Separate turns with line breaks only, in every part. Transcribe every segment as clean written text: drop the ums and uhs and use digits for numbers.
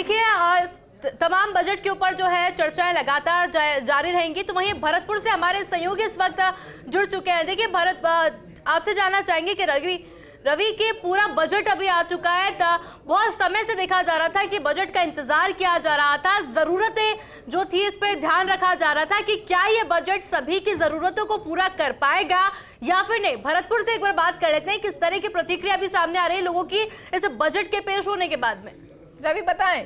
देखिए तमाम बजट के ऊपर जो है चर्चाएं लगातार जारी रहेंगी। तो वहीं भरतपुर से हमारे सहयोगी इस वक्त जुड़ चुके हैं। देखिए भरत, आपसे जानना चाहेंगे कि रवि के पूरा बजट अभी आ चुका है। बहुत समय से देखा जा रहा था कि बजट का इंतजार किया जा रहा था, जरूरतें जो थी इस पे ध्यान रखा जा रहा था कि क्या ये बजट सभी की जरूरतों को पूरा कर पाएगा या फिर नहीं। भरतपुर से एक बार बात कर लेते हैं, किस तरह की प्रतिक्रिया अभी सामने आ रही है लोगों की इस बजट के पेश होने के बाद में। रवि बताएं।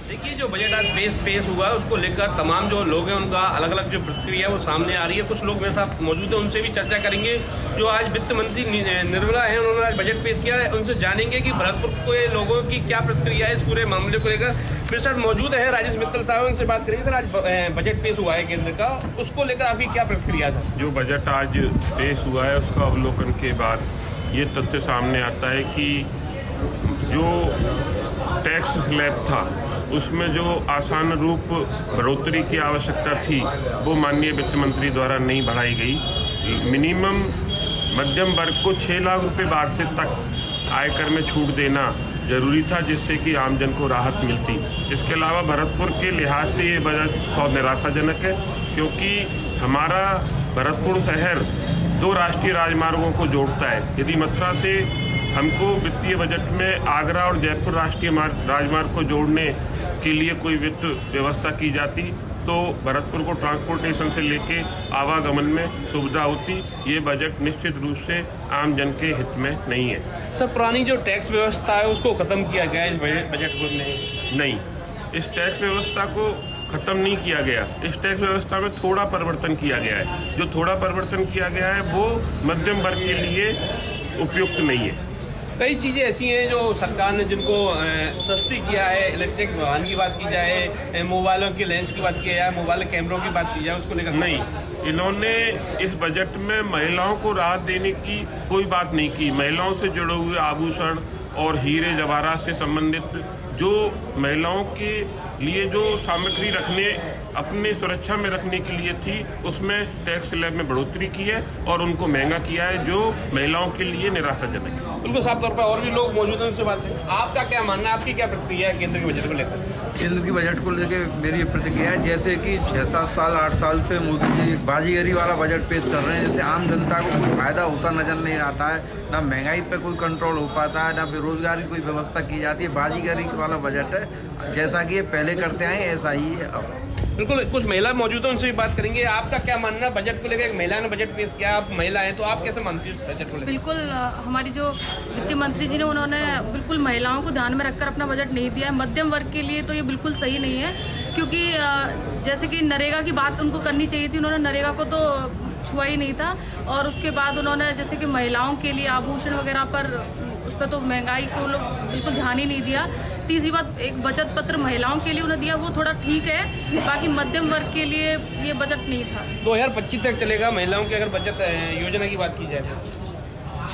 देखिए जो बजट आज पेश हुआ है उसको लेकर तमाम जो लोग हैं उनका अलग अलग जो प्रतिक्रिया है वो सामने आ रही है। कुछ लोग मेरे साथ मौजूद हैं, उनसे भी चर्चा करेंगे। जो आज वित्त मंत्री निर्मला हैं, उन्होंने आज बजट पेश किया है, उनसे जानेंगे कि भरतपुर के लोगों की क्या प्रतिक्रिया है इस पूरे मामले को लेकर। मेरे साथ मौजूद है राजेश मित्तल साहब, उनसे बात करेंगे। सर, आज बजट पेश हुआ है केंद्र का, उसको लेकर आपकी क्या प्रतिक्रिया है?
जो बजट आज पेश हुआ है उसका अवलोकन के बाद ये तथ्य सामने आता है कि जो टैक्स स्लैब था उसमें जो आसान रूप बढ़ोतरी की आवश्यकता थी वो माननीय वित्त मंत्री द्वारा नहीं बढ़ाई गई। मिनिमम मध्यम वर्ग को 6 लाख रुपए वार्षिक तक आयकर में छूट देना जरूरी था, जिससे कि आमजन को राहत मिलती। इसके अलावा भरतपुर के लिहाज से ये बजट बहुत निराशाजनक है, क्योंकि हमारा भरतपुर शहर 2 राष्ट्रीय राजमार्गों को जोड़ता है। यदि मथुरा से हमको वित्तीय बजट में आगरा और जयपुर राष्ट्रीय राजमार्ग को जोड़ने के लिए कोई वित्त व्यवस्था की जाती तो भरतपुर को ट्रांसपोर्टेशन से लेके आवागमन में सुविधा होती। ये बजट निश्चित रूप से आम जन के हित में नहीं है।
सर, पुरानी जो टैक्स व्यवस्था है उसको खत्म किया गया है इस बजट में?
नहीं, इस टैक्स व्यवस्था को खत्म नहीं किया गया। इस टैक्स व्यवस्था में थोड़ा परिवर्तन किया गया है। जो थोड़ा परिवर्तन किया गया है वो मध्यम वर्ग के लिए उपयुक्त नहीं है।
कई चीज़ें ऐसी हैं जो सरकार ने जिनको सस्ती किया है। इलेक्ट्रिक वाहन की बात की जाए, मोबाइलों के लेंस की बात की जाए, मोबाइल कैमरों की बात की जाए, उसको लेकर
नहीं, इन्होंने इस बजट में महिलाओं को राहत देने की कोई बात नहीं की। महिलाओं से जुड़े हुए आभूषण और हीरे जवाहरात से संबंधित जो महिलाओं के लिए जो सामग्री रखने अपनी सुरक्षा में रखने के लिए थी उसमें टैक्स स्लैब में बढ़ोतरी की है और उनको महंगा किया है, जो महिलाओं के लिए निराशाजनक है।
बिल्कुल साफ तौर पर और भी लोग मौजूद हैं, उनसे बात करें। आपका क्या मानना है, आपकी क्या प्रतिक्रिया है केंद्र के बजट को लेकर?
केंद्र की बजट को लेकर मेरी प्रतिक्रिया है, जैसे कि 6-7 साल 8 साल से मोदी जी बाजीगरी वाला बजट पेश कर रहे हैं, जैसे आम जनता को कोई फायदा होता नजर नहीं आता है। ना महंगाई पे कोई कंट्रोल हो पाता है, ना बेरोजगारी कोई व्यवस्था की जाती है। बाजीगरी वाला बजट है, जैसा कि ये पहले करते आए ऐसा ही है अब।
बिल्कुल, कुछ महिला मौजूद है, उनसे भी बात करेंगे। आपका क्या मानना है बजट को लेकर? एक महिला ने बजट पेश किया, आप महिला हैं तो आप कैसे मानती हैं बजट को लेकर?
बिल्कुल, हमारी जो वित्त मंत्री जी ने उन्होंने बिल्कुल महिलाओं को ध्यान में रखकर अपना बजट नहीं दिया है। मध्यम वर्ग के लिए तो ये बिल्कुल सही नहीं है, क्योंकि जैसे कि नरेगा की बात उनको करनी चाहिए थी, उन्होंने नरेगा को तो छुआ ही नहीं था। और उसके बाद उन्होंने जैसे कि महिलाओं के लिए आभूषण वगैरह पर उस पर तो महंगाई को लोग बिल्कुल ध्यान ही नहीं दिया। तीसरी बात, एक बचत पत्र महिलाओं के लिए उन्हें दिया, वो थोड़ा ठीक है, बाकी मध्यम वर्ग के लिए ये बजट नहीं था।
2025 तक चलेगा महिलाओं की अगर बचत योजना की बात की जाए?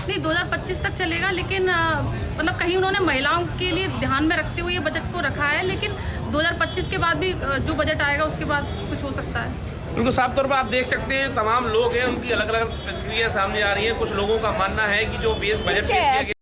नहीं, 2025 तक चलेगा, लेकिन मतलब कहीं उन्होंने महिलाओं के लिए ध्यान में रखते हुए ये बजट को रखा है, लेकिन 2025 के बाद भी जो बजट आएगा उसके बाद कुछ हो सकता है।
बिल्कुल साफ तौर पर आप देख सकते हैं तमाम लोग हैं, उनकी अलग अलग प्रतिक्रिया सामने आ रही है। कुछ लोगों का मानना है कि जो बजट पेश किया गया